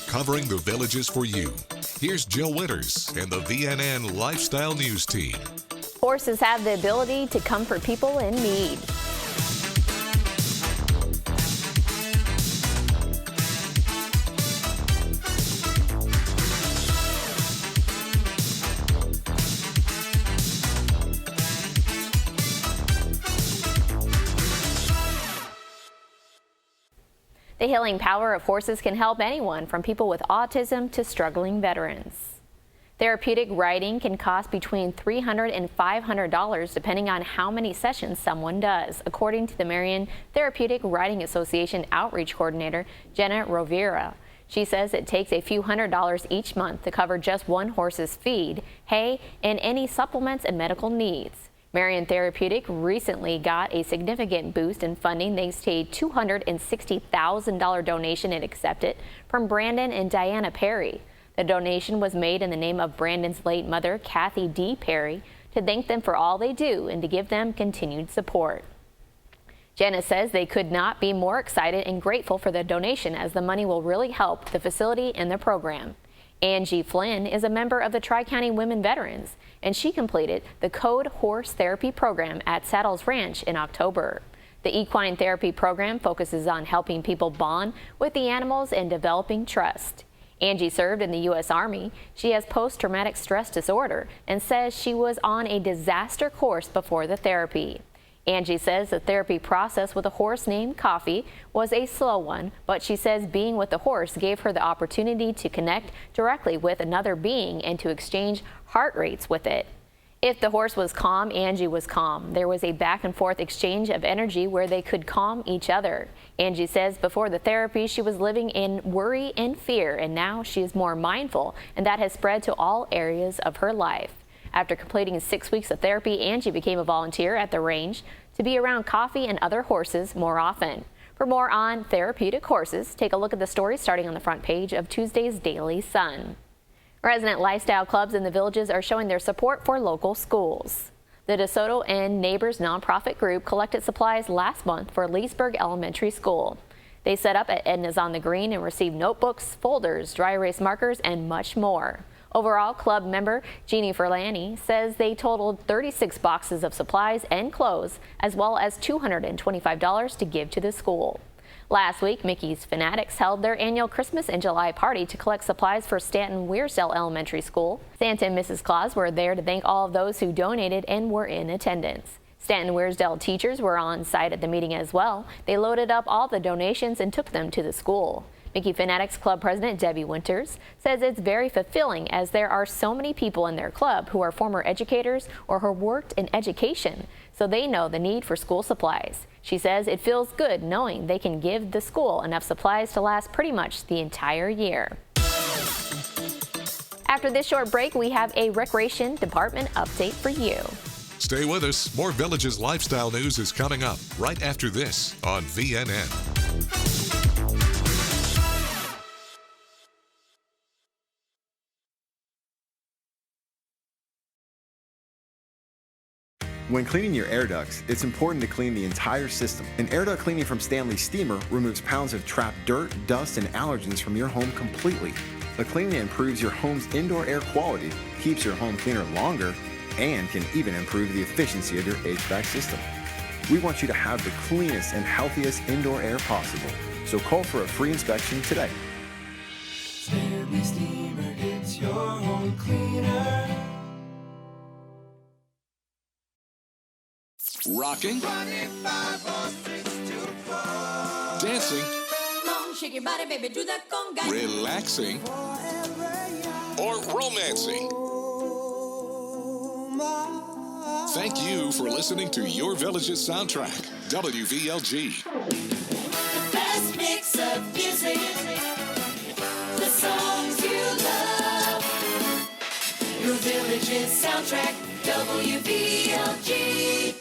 covering the villages for you. Here's Jill Winters and the VNN Lifestyle News team. Horses have the ability to comfort people in need. The healing power of horses can help anyone from people with autism to struggling veterans. Therapeutic riding can cost between $300 and $500 depending on how many sessions someone does, according to the Marion Therapeutic Riding Association Outreach Coordinator, Jenna Rovira. She says it takes a few $100s each month to cover just one horse's feed, hay, and any supplements and medical needs. Marion Therapeutic recently got a significant boost in funding thanks to a $260,000 donation it accepted from Brandon and Diana Perry. The donation was made in the name of Brandon's late mother, Kathy D. Perry, to thank them for all they do and to give them continued support. Jenna says they could not be more excited and grateful for the donation, as the money will really help the facility and the program. Angie Flynn is a member of the Tri-County Women Veterans, and she completed the Code Horse Therapy Program at Saddles Ranch in October. The equine therapy program focuses on helping people bond with the animals and developing trust. Angie served in the U.S. Army. She has post-traumatic stress disorder and says she was on a disaster course before the therapy. Angie says the therapy process with a horse named Coffee was a slow one, but she says being with the horse gave her the opportunity to connect directly with another being and to exchange heart rates with it. If the horse was calm, Angie was calm. There was a back and forth exchange of energy where they could calm each other. Angie says before the therapy she was living in worry and fear, and now she is more mindful, and that has spread to all areas of her life. After completing 6 weeks of therapy, Angie became a volunteer at the range to be around Coffee and other horses more often. For more on therapeutic horses, take a look at the story starting on the front page of Tuesday's Daily Sun. Resident lifestyle clubs in the villages are showing their support for local schools. The DeSoto and Neighbors nonprofit group collected supplies last month for Leesburg Elementary School. They set up at Edna's on the Green and received notebooks, folders, dry erase markers, and much more. Overall, club member Jeannie Ferlani says they totaled 36 boxes of supplies and clothes, as well as $225 to give to the school. Last week, Mickey's Fanatics held their annual Christmas in July party to collect supplies for Stanton Wearsdale Elementary School. Santa and Mrs. Claus were there to thank all of those who donated and were in attendance. Stanton Wearsdale teachers were on site at the meeting as well. They loaded up all the donations and took them to the school. Mickey Fanatics Club President Debbie Winters says it's very fulfilling, as there are so many people in their club who are former educators or who worked in education, so they know the need for school supplies. She says it feels good knowing they can give the school enough supplies to last pretty much the entire year. After this short break, we have a Recreation Department update for you. Stay with us. More Villages Lifestyle News is coming up right after this on VNN. When cleaning your air ducts, it's important to clean the entire system. An air duct cleaning from Stanley Steamer removes pounds of trapped dirt, dust, and allergens from your home completely. The cleaning improves your home's indoor air quality, keeps your home cleaner longer, and can even improve the efficiency of your HVAC system. We want you to have the cleanest and healthiest indoor air possible, so call for a free inspection today. Stanley Steamer gets your home cleaner. Rocking, dancing, Shake your body, baby, do that conga. relaxing, or romancing. Thank you for listening to Your Village's soundtrack, WVLG. The best mix of music, the songs you love. Your Village's soundtrack, WVLG.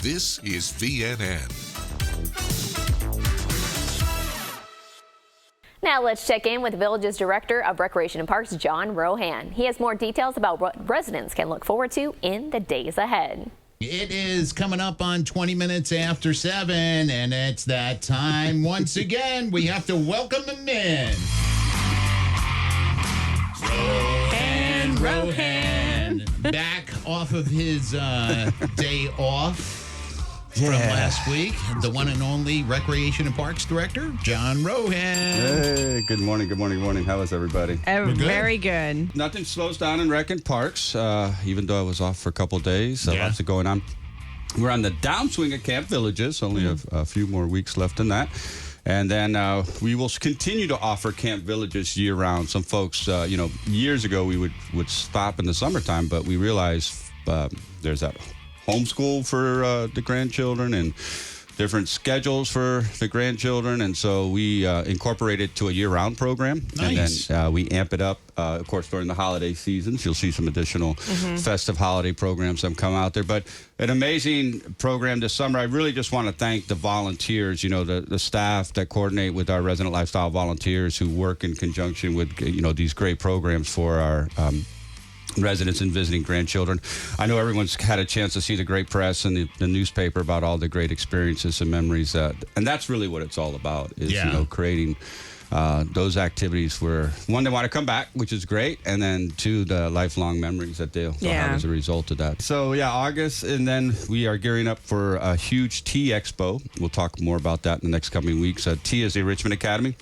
This is VNN. Now let's check in with Village's Director of Recreation and Parks, John Rohan. He has more details about what residents can look forward to in the days ahead. It is coming up on 20 minutes after 7, and it's that time. Once again, we have to welcome them in. Rohan, back off of his day off from last week. The one and only Recreation and Parks Director, John Rohan. Hey, good morning. How is everybody? Very good. Nothing slows down in Rec and Parks, even though I was off for a couple days. Yeah. Lots of going on. We're on the downswing of Camp Villages, only a few more weeks left in that. And then we will continue to offer Camp Villages year-round. Some folks, years ago we would stop in the summertime, but we realized there's that homeschool for the grandchildren and different schedules for the grandchildren. And so we incorporated to a year-round program. Nice. And then we amp it up, of course, during the holiday seasons. You'll see some additional festive holiday programs that come out there. But an amazing program this summer. I really just want to thank the volunteers, the staff that coordinate with our resident lifestyle volunteers who work in conjunction with, these great programs for our residents and visiting grandchildren. I know everyone's had a chance to see the great press and the newspaper about all the great experiences and memories and that's really what it's all about is creating those activities where one, they want to come back, which is great, and then two, the lifelong memories that they'll have as a result of that. So August, and then we are gearing up for a huge Tea Expo. We'll talk more about that in the next coming weeks. Tea is the Richmond Academy.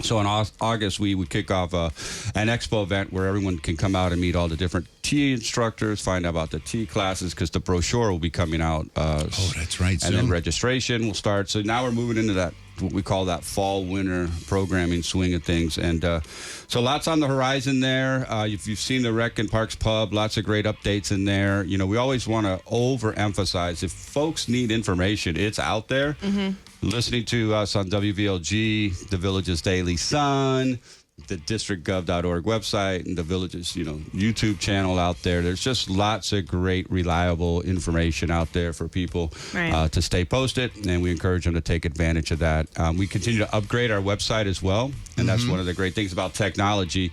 So in August we would kick off an expo event where everyone can come out and meet all the different tea instructors, find out about the tea classes, because the brochure will be coming out. That's right. And then registration will start. So now we're moving into that, what we call that fall-winter programming swing of things. And so lots on the horizon there. If you've seen the Rec and Parks Pub, lots of great updates in there. We always want to overemphasize, if folks need information, it's out there. Listening to us on WVLG, the Villages Daily Sun, the districtgov.org website, and the Villages, YouTube channel out there. There's just lots of great, reliable information out there for people to stay posted, and we encourage them to take advantage of that. We continue to upgrade our website as well, and that's one of the great things about technology.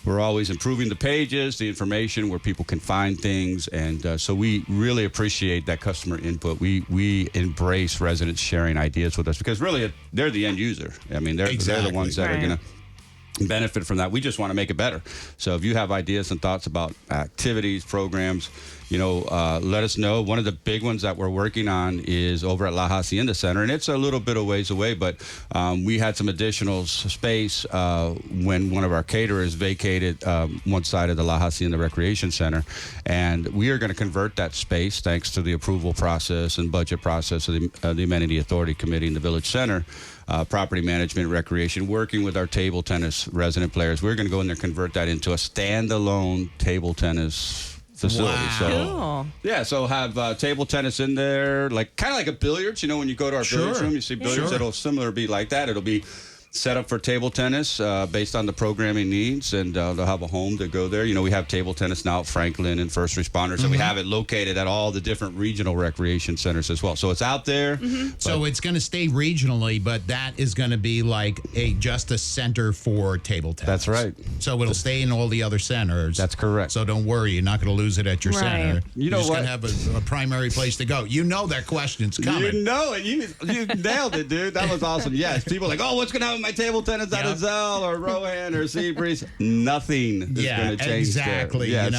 We're always improving the pages, the information where people can find things, and so we really appreciate that customer input. We embrace residents sharing ideas with us, because really they're the end user. I mean, they're the ones that are going to benefit from that. We just want to make it better. So if you have ideas and thoughts about activities, programs, let us know. One of the big ones that we're working on is over at La Hacienda Center, and it's a little bit of ways away, but we had some additional space when one of our caterers vacated one side of the La Hacienda Recreation Center, and we are going to convert that space thanks to the approval process and budget process of the Amenity Authority Committee in the Village Center. Property management, recreation, working with our table tennis resident players. We're going to go in there and convert that into a standalone table tennis facility. Wow. So have table tennis in there, kind of like a billiards. When you go to our billiards room, you see billiards. It'll similar be like that. It'll be set up for table tennis based on the programming needs, and they'll have a home to go there. We have table tennis now at Franklin and First Responders, and we have it located at all the different regional recreation centers as well. So it's out there. So it's going to stay regionally, but that is going to be like just a center for table tennis. That's right. So it'll stay in all the other centers. That's correct. So don't worry, you're not going to lose it at your center. You know You're just what? going to have a primary place to go. That question's coming. You know it. You nailed it, dude. That was awesome. Yes, people are like, what's going to happen with my table tennis out of Zell or Rohan or Seabreeze? Nothing is going to change exactly. there.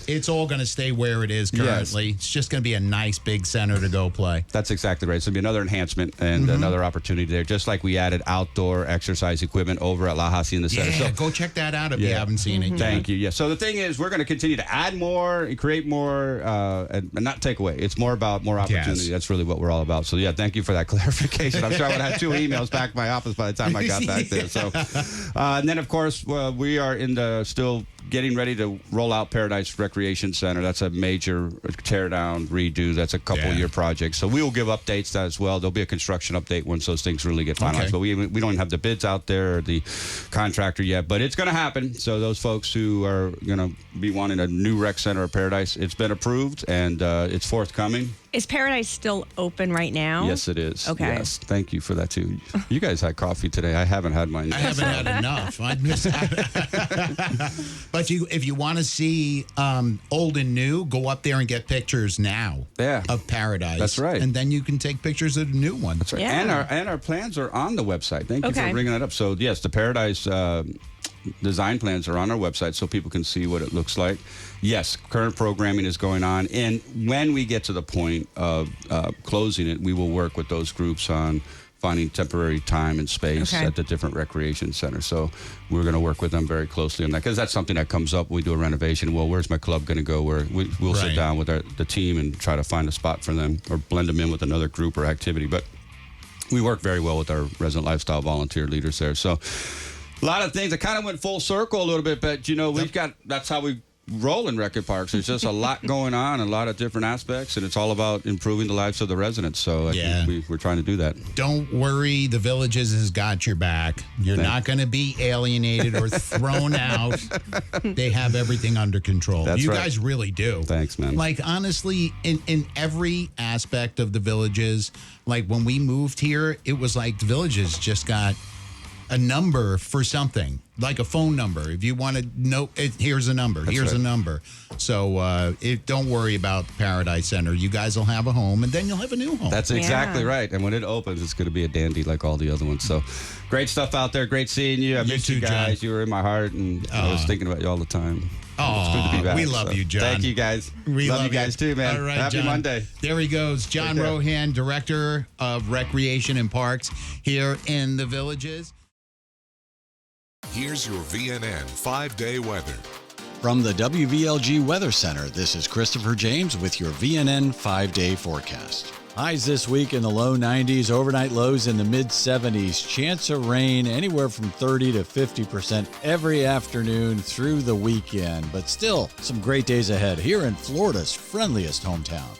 It's all going to stay where it is currently. It's just going to be a nice big center to go play. That's exactly right. It's going to be another enhancement and another opportunity there, just like we added outdoor exercise equipment over at La Hacienda Center. Yeah, So go check that out if you haven't seen it. Thank you. Yeah. So the thing is, we're going to continue to add more, and create more, and not take away. It's more about more opportunity. Yes. That's really what we're all about. So thank you for that clarification. I'm sure I would have 2 emails back to my office by the time I got back there. So, and then of course we are still getting ready to roll out Paradise Recreation Center. That's a major tear down, redo. That's a couple-year project. So we will give updates to that as well. There'll be a construction update once those things really get finalized. Okay. But we don't even have the bids out there or the contractor yet. But it's going to happen. So those folks who are going to be wanting a new rec center at Paradise, it's been approved and it's forthcoming. Is Paradise still open right now? Yes, it is. Okay. Yes. Thank you for that, too. You guys had coffee today. I haven't had mine yet. I haven't had enough. But if you want to see old and new, go up there and get pictures now of Paradise. That's right. And then you can take pictures of the new one. That's right. Yeah. And our plans are on the website. Thank you Okay. for bringing that up. So, yes, the Paradise design plans are on our website so people can see what it looks like. Yes, current programming is going on. And when we get to the point of closing it, we will work with those groups on finding temporary time and space Okay. at the different recreation centers. So we're going to work with them very closely on that because that's something that comes up when we do a renovation. Well, where's my club going to go? We'll sit Right. down with the team and try to find a spot for them or blend them in with another group or activity. But we work very well with our resident lifestyle volunteer leaders there. So a lot of things. I kind of went full circle a little bit, but, that's how we roll in Record Parks. There's just a lot going on, a lot of different aspects, and it's all about improving the lives of the residents. So I think we're trying to do that. Don't worry, the Villages has got your back. You're not going to be alienated or thrown out. They have everything under control. That's you right. guys really do. Thanks, man. Like, honestly, in every aspect of the Villages, like when we moved here, it was like the Villages just got a number for something, like a phone number. If you want to know, here's a number. Here's a number. So don't worry about Paradise Center. You guys will have a home, and then you'll have a new home. That's exactly Yeah. right. And when it opens, it's going to be a dandy like all the other ones. So great stuff out there. Great seeing you. I You missed too, you guys. John. You were in my heart, and I was thinking about you all the time. Aw, It's good to be back. we love you, John. Thank you, guys. We love you guys too, man. All right, Happy John. Monday. There he goes. John Take care. Rohan, Director of Recreation and Parks here in the Villages. Here's your VNN 5-day weather. From the WVLG Weather Center, this is Christopher James with your VNN 5-day forecast. Highs this week in the low 90s, overnight lows in the mid 70s. Chance of rain anywhere from 30 to 50% every afternoon through the weekend. But still, some great days ahead here in Florida's friendliest hometown.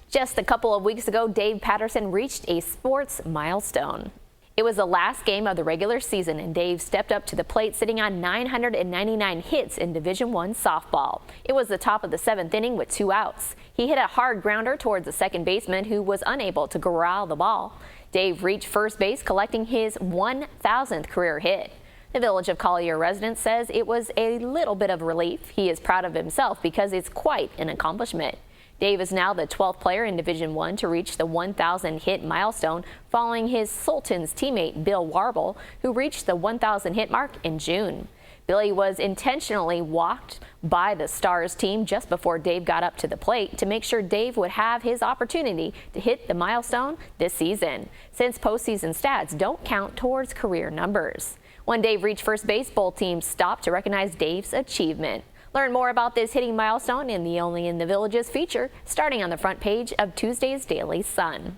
Just a couple of weeks ago, Dave Patterson reached a sports milestone. It was the last game of the regular season, and Dave stepped up to the plate, sitting on 999 hits in Division I softball. It was the top of the 7th inning with 2 outs. He hit a hard grounder towards the second baseman, who was unable to corral the ball. Dave reached first base, collecting his 1,000th career hit. The Village of Collier resident says it was a little bit of relief. He is proud of himself because it's quite an accomplishment. Dave is now the 12th player in Division I to reach the 1,000 hit milestone, following his Sultans teammate Bill Warble, who reached the 1,000 hit mark in June. Billy was intentionally walked by the Stars team just before Dave got up to the plate to make sure Dave would have his opportunity to hit the milestone this season, since postseason stats don't count towards career numbers. When Dave reached first base, both teams stopped to recognize Dave's achievement. Learn more about this hitting milestone in the Only in the Villages feature, starting on the front page of Tuesday's Daily Sun.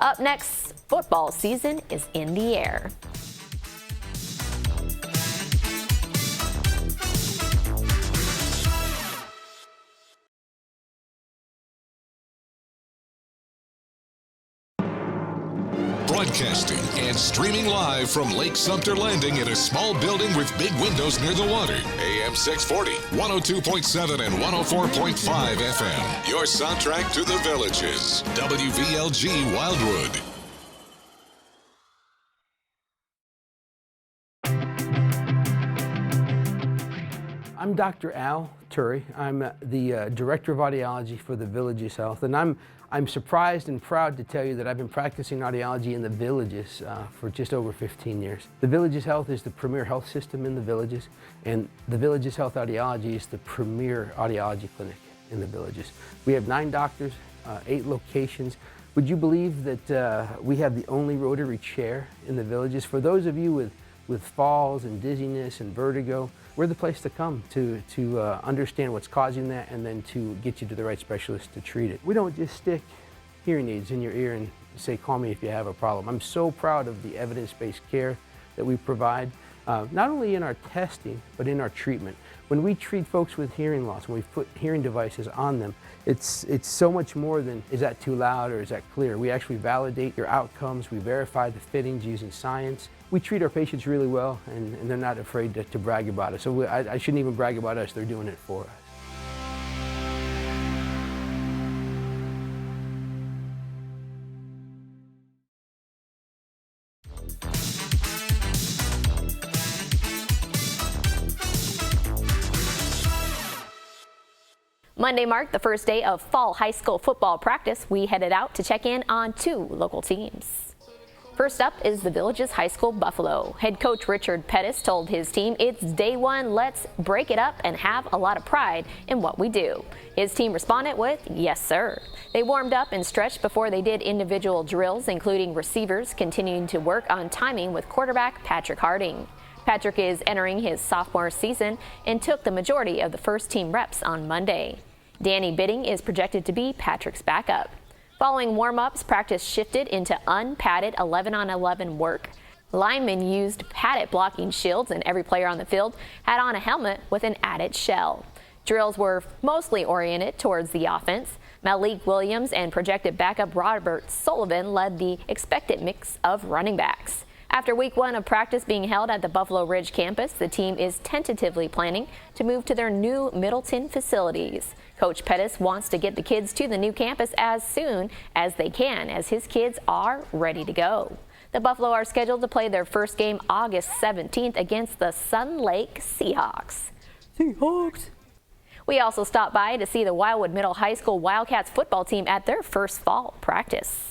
Up next, football season is in the air. Broadcasting and streaming live from Lake Sumter Landing in a small building with big windows near the water. AM 640, 102.7 and 104.5 FM. Your soundtrack to the Villages. WVLG Wildwood. I'm Dr. Al Turry. I'm the Director of Audiology for the Villages Health, and I'm surprised and proud to tell you that I've been practicing audiology in the Villages for just over 15 years. The Villages Health is the premier health system in the Villages, and the Villages Health Audiology is the premier audiology clinic in the Villages. We have 9 doctors, 8 locations. Would you believe that we have the only rotary chair in the Villages? For those of you with falls and dizziness and vertigo, we're the place to come to understand what's causing that and then to get you to the right specialist to treat it. We don't just stick hearing aids in your ear and say, call me if you have a problem. I'm so proud of the evidence-based care that we provide, not only in our testing, but in our treatment. When we treat folks with hearing loss, when we put hearing devices on them, it's so much more than, is that too loud or is that clear? We actually validate your outcomes. We verify the fittings using science. We treat our patients really well, and they're not afraid to brag about it. So I shouldn't even brag about us. They're doing it for us. Monday marked the first day of fall high school football practice. We headed out to check in on 2 local teams. First up is the Villages High School Buffalo. Head coach Richard Pettis told his team, "It's day one, let's break it up and have a lot of pride in what we do." His team responded with, "Yes, sir." They warmed up and stretched before they did individual drills, including receivers continuing to work on timing with quarterback Patrick Harding. Patrick is entering his sophomore season and took the majority of the first team reps on Monday. Danny Bidding is projected to be Patrick's backup. Following warm-ups, practice shifted into unpadded 11-on-11 work. Linemen used padded blocking shields, and every player on the field had on a helmet with an added shell. Drills were mostly oriented towards the offense. Malik Williams and projected backup Robert Sullivan led the expected mix of running backs. After week 1 of practice being held at the Buffalo Ridge campus, the team is tentatively planning to move to their new Middleton facilities. Coach Pettis wants to get the kids to the new campus as soon as they can, as his kids are ready to go. The Buffalo are scheduled to play their first game August 17th against the Sun Lake Seahawks. We also stopped by to see the Wildwood Middle High School Wildcats football team at their first fall practice.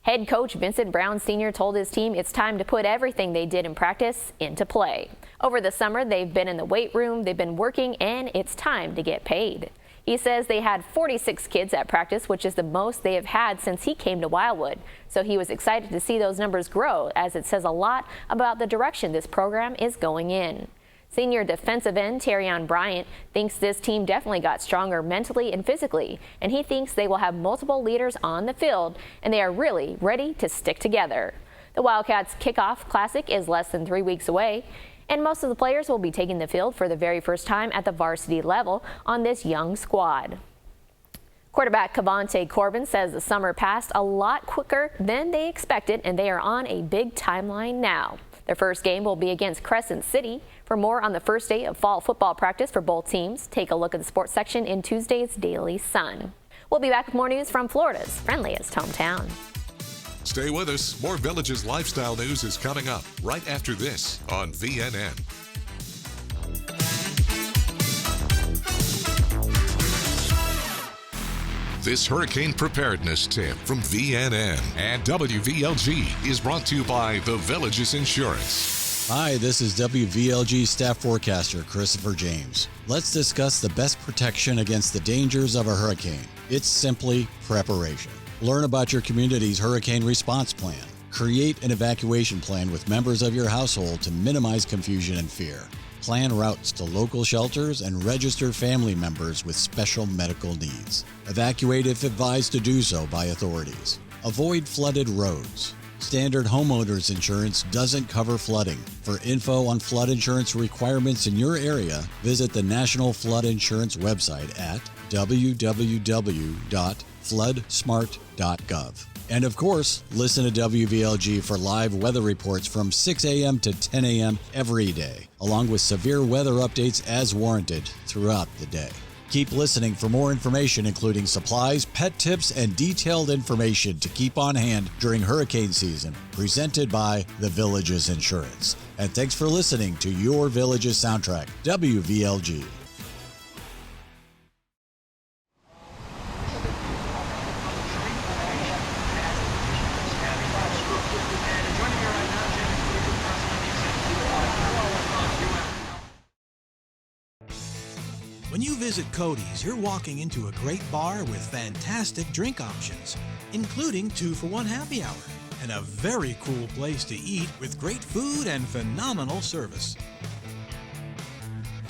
Head coach Vincent Brown Sr. told his team it's time to put everything they did in practice into play. Over the summer, they've been in the weight room, they've been working, and it's time to get paid. He says they had 46 kids at practice, which is the most they have had since he came to Wildwood. So he was excited to see those numbers grow, as it says a lot about the direction this program is going in. Senior defensive end Terrion Bryant thinks this team definitely got stronger mentally and physically, and he thinks they will have multiple leaders on the field, and they are really ready to stick together. The Wildcats Kickoff Classic is less than 3 weeks away, and most of the players will be taking the field for the very first time at the varsity level on this young squad. Quarterback Cavante Corbin says the summer passed a lot quicker than they expected, and they are on a big timeline now. Their first game will be against Crescent City. For more on the first day of fall football practice for both teams, take a look at the sports section in Tuesday's Daily Sun. We'll be back with more news from Florida's friendliest hometown. Stay with us. More Villages lifestyle news is coming up right after this on VNN. This hurricane preparedness tip from VNN and WVLG is brought to you by The Villages Insurance. Hi, this is WVLG staff forecaster Christopher James. Let's discuss the best protection against the dangers of a hurricane. It's simply preparation. Learn about your community's hurricane response plan. Create an evacuation plan with members of your household to minimize confusion and fear. Plan routes to local shelters and register family members with special medical needs. Evacuate if advised to do so by authorities. Avoid flooded roads. Standard homeowners insurance doesn't cover flooding. For info on flood insurance requirements in your area, visit the National Flood Insurance website at www.floodsmart.gov. And of course, listen to WVLG for live weather reports from 6 a.m. to 10 a.m. every day, along with severe weather updates as warranted throughout the day. Keep listening for more information, including supplies, pet tips, and detailed information to keep on hand during hurricane season, presented by The Villages Insurance. And thanks for listening to Your Villages Soundtrack, WVLG. When you visit Cody's, you're walking into a great bar with fantastic drink options, including 2-for-1 happy hour, and a very cool place to eat with great food and phenomenal service.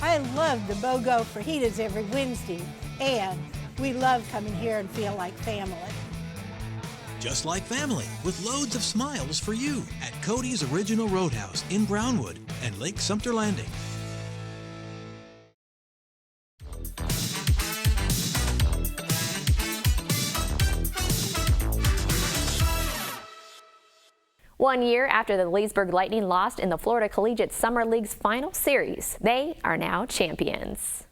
I love the BOGO fajitas every Wednesday, and we love coming here and feel like family. Just like family, with loads of smiles for you at Cody's Original Roadhouse in Brownwood and Lake Sumter Landing. One year after the Leesburg Lightning lost in the Florida Collegiate Summer League's final series, they are now champions.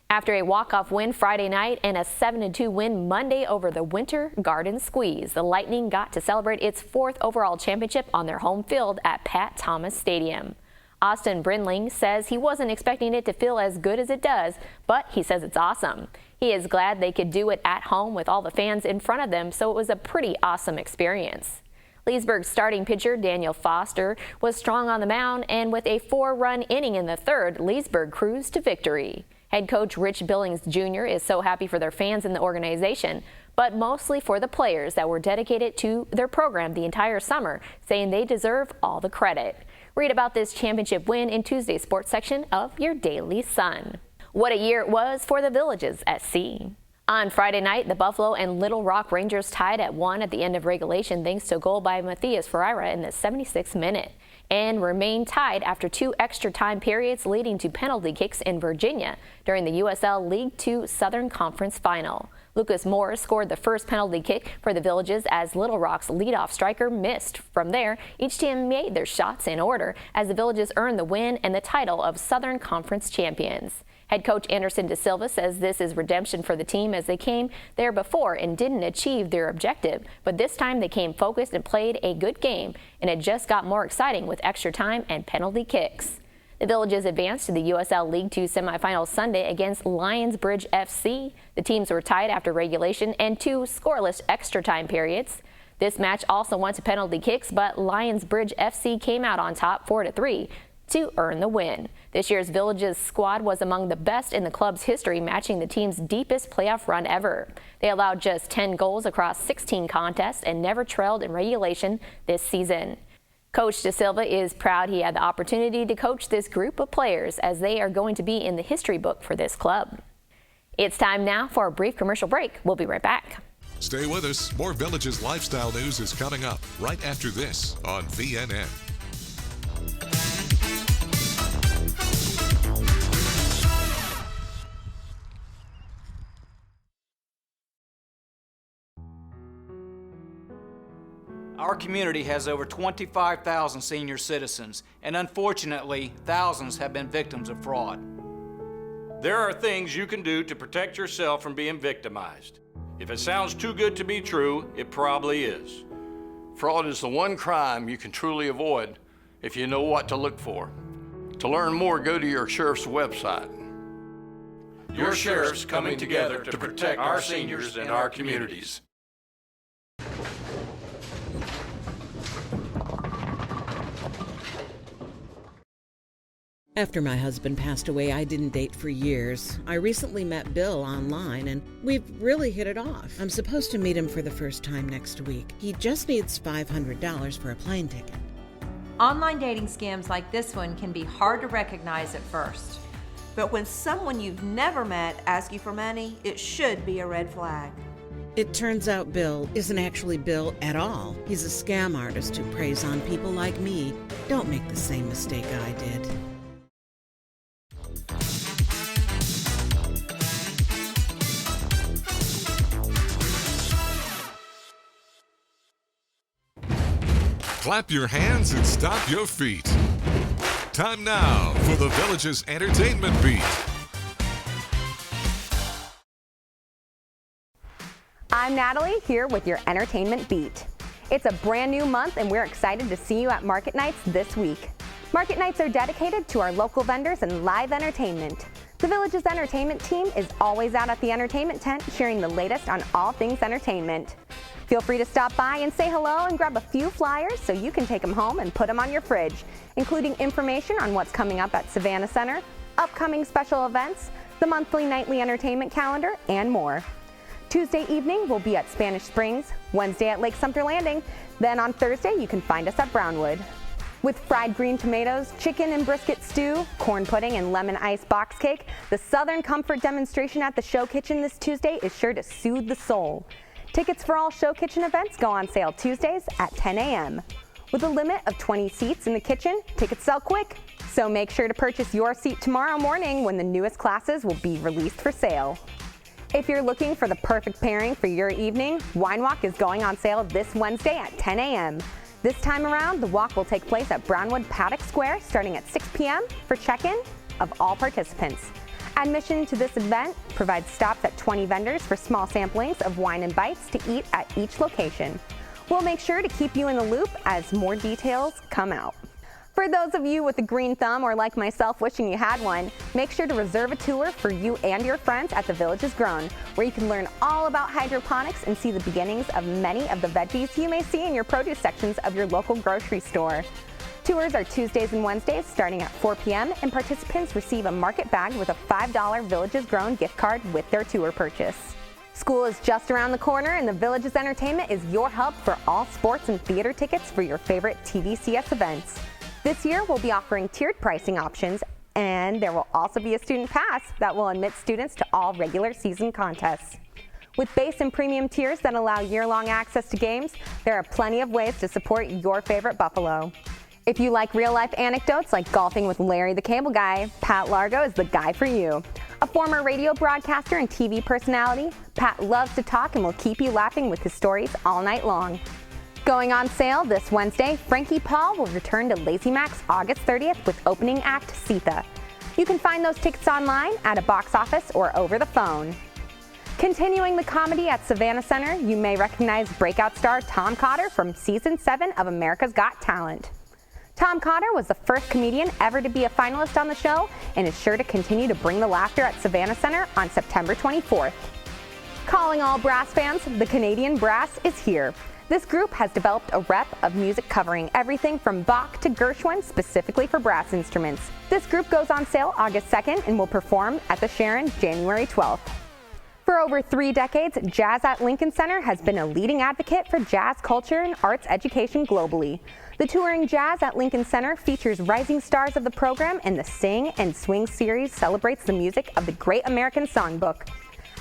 After a walk-off win Friday night and a 7-2 win Monday over the Winter Garden Squeeze, the Lightning got to celebrate its 4th overall championship on their home field at Pat Thomas Stadium. Austin Brindling says he wasn't expecting it to feel as good as it does, but he says it's awesome. He is glad they could do it at home with all the fans in front of them, so it was a pretty awesome experience. Leesburg's starting pitcher Daniel Foster was strong on the mound, and with a 4-run inning in the third, Leesburg cruised to victory. Head coach Rich Billings Jr. is so happy for their fans and the organization, but mostly for the players that were dedicated to their program the entire summer, saying they deserve all the credit. Read about this championship win in Tuesday's sports section of your Daily Sun. What a year it was for the Villages SC. On Friday night, the Buffalo and Little Rock Rangers tied at 1 at the end of regulation thanks to a goal by Matthias Ferreira in the 76th minute, and remained tied after 2 extra time periods leading to penalty kicks in Virginia during the USL League II Southern Conference Final. Lucas Moore scored the first penalty kick for the Villages as Little Rock's leadoff striker missed. From there, each team made their shots in order as the Villages earned the win and the title of Southern Conference champions. Head coach Anderson De Silva says this is redemption for the team as they came there before and didn't achieve their objective, but this time they came focused and played a good game, and it just got more exciting with extra time and penalty kicks. The Villages advanced to the USL League II semifinals Sunday against Lions Bridge FC. The teams were tied after regulation and 2 scoreless extra time periods. This match also went to penalty kicks, but Lions Bridge FC came out on top 4-3 to earn the win. This year's Villages squad was among the best in the club's history, matching the team's deepest playoff run ever. They allowed just 10 goals across 16 contests and never trailed in regulation this season. Coach De Silva is proud he had the opportunity to coach this group of players as they are going to be in the history book for this club. It's time now for a brief commercial break. We'll be right back. Stay with us. More Villages lifestyle news is coming up right after this on VNN. Our community has over 25,000 senior citizens, and unfortunately, thousands have been victims of fraud. There are things you can do to protect yourself from being victimized. If it sounds too good to be true, it probably is. Fraud is the one crime you can truly avoid if you know what to look for. To learn more, go to your sheriff's website. Your sheriff's coming together to protect our seniors and our communities. After my husband passed away, I didn't date for years. I recently met Bill online, and we've really hit it off. I'm supposed to meet him for the first time next week. He just needs $500 for a plane ticket. Online dating scams like this one can be hard to recognize at first. But when someone you've never met asks you for money, it should be a red flag. It turns out Bill isn't actually Bill at all. He's a scam artist who preys on people like me. Don't make the same mistake I did. Clap your hands and stomp your feet. Time now for the Villages Entertainment Beat. I'm Natalie, here with your Entertainment Beat. It's a brand new month and we're excited to see you at Market Nights this week. Market Nights are dedicated to our local vendors and live entertainment. The Villages Entertainment team is always out at the entertainment tent sharing the latest on all things entertainment. Feel free to stop by and say hello and grab a few flyers so you can take them home and put them on your fridge, including information on what's coming up at Savannah Center, upcoming special events, the monthly nightly entertainment calendar, and more. Tuesday evening we'll be at Spanish Springs, Wednesday at Lake Sumter Landing, then on Thursday you can find us at Brownwood. With fried green tomatoes, chicken and brisket stew, corn pudding, and lemon ice box cake, the Southern Comfort demonstration at the Show Kitchen this Tuesday is sure to soothe the soul. Tickets for all Show Kitchen events go on sale Tuesdays at 10 a.m. With a limit of 20 seats in the kitchen, tickets sell quick. So make sure to purchase your seat tomorrow morning when the newest classes will be released for sale. If you're looking for the perfect pairing for your evening, Wine Walk is going on sale this Wednesday at 10 a.m. This time around, the walk will take place at Brownwood Paddock Square starting at 6 p.m. for check-in of all participants. Admission to this event provides stops at 20 vendors for small samplings of wine and bites to eat at each location. We'll make sure to keep you in the loop as more details come out. For those of you with a green thumb or like myself wishing you had one, make sure to reserve a tour for you and your friends at the Village Has Grown, where you can learn all about hydroponics and see the beginnings of many of the veggies you may see in your produce sections of your local grocery store. Tours are Tuesdays and Wednesdays starting at 4 p.m. and participants receive a market bag with a $5 Village Has Grown gift card with their tour purchase. School is just around the corner and the Village's Entertainment is your hub for all sports and theater tickets for your favorite TVCS events. This year we'll be offering tiered pricing options, and there will also be a student pass that will admit students to all regular season contests. With base and premium tiers that allow year-long access to games, there are plenty of ways to support your favorite Buffalo. If you like real-life anecdotes like golfing with Larry the Cable Guy, Pat Largo is the guy for you. A former radio broadcaster and TV personality, Pat loves to talk and will keep you laughing with his stories all night long. Going on sale this Wednesday, Frankie Paul will return to Lazy Max August 30th with opening act Sita. You can find those tickets online at a box office or over the phone. Continuing the comedy at Savannah Center, you may recognize breakout star Tom Cotter from Season 7 of America's Got Talent. Tom Cotter was the first comedian ever to be a finalist on the show and is sure to continue to bring the laughter at Savannah Center on September 24th. Calling all brass fans, the Canadian Brass is here. This group has developed a rep of music covering everything from Bach to Gershwin specifically for brass instruments. This group goes on sale August 2nd and will perform at the Sharon January 12th. For over 3 decades, Jazz at Lincoln Center has been a leading advocate for jazz culture and arts education globally. The touring Jazz at Lincoln Center features rising stars of the program, and the Sing and Swing series celebrates the music of the Great American Songbook.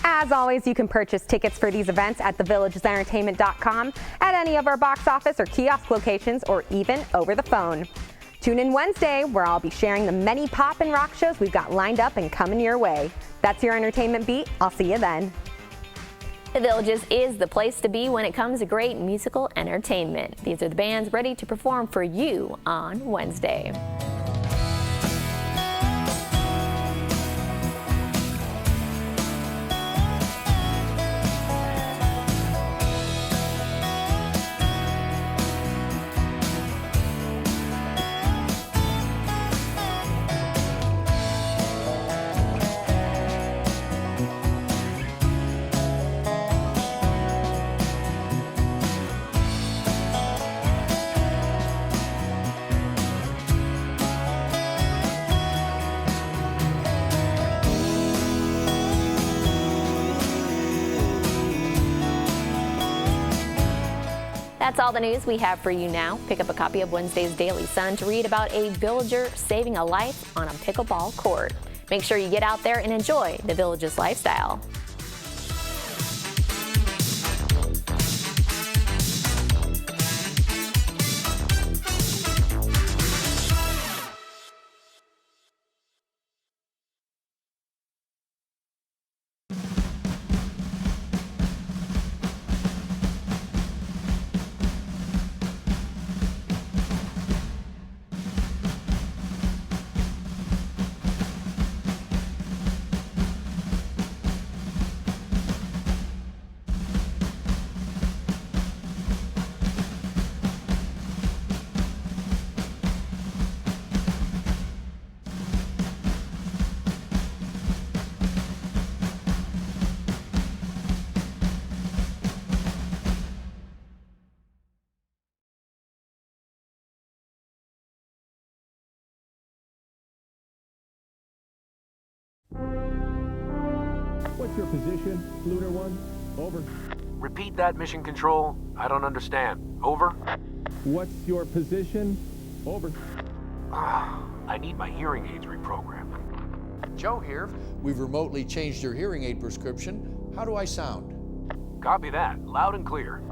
As always, you can purchase tickets for these events at thevillagesentertainment.com, at any of our box office or kiosk locations, or even over the phone. Tune in Wednesday, where I'll be sharing the many pop and rock shows we've got lined up and coming your way. That's your entertainment beat. I'll see you then. The Villages is the place to be when it comes to great musical entertainment. These are the bands ready to perform for you on Wednesday. That's all the news we have for you now. Pick up a copy of Wednesday's Daily Sun to read about a villager saving a life on a pickleball court. Make sure you get out there and enjoy the Village's lifestyle. What's your position, Lunar One? Over. Repeat that, Mission Control. I don't understand. Over. What's your position? Over. I need my hearing aids reprogrammed. Joe here. We've remotely changed your hearing aid prescription. How do I sound? Copy that. Loud and clear.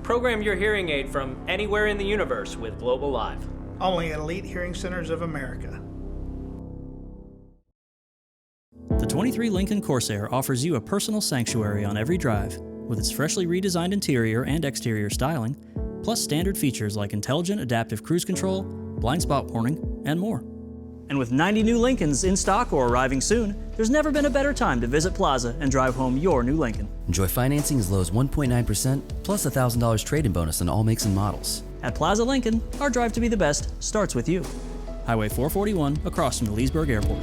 Program your hearing aid from anywhere in the universe with Global Live. Only at Elite Hearing Centers of America. The 23 Lincoln Corsair offers you a personal sanctuary on every drive, with its freshly redesigned interior and exterior styling, plus standard features like intelligent adaptive cruise control, blind spot warning, and more. And with 90 new Lincolns in stock or arriving soon, there's never been a better time to visit Plaza and drive home your new Lincoln. Enjoy financing as low as 1.9% plus $1,000 trade-in bonus on all makes and models. At Plaza Lincoln, our drive to be the best starts with you. Highway 441 across from the Leesburg Airport.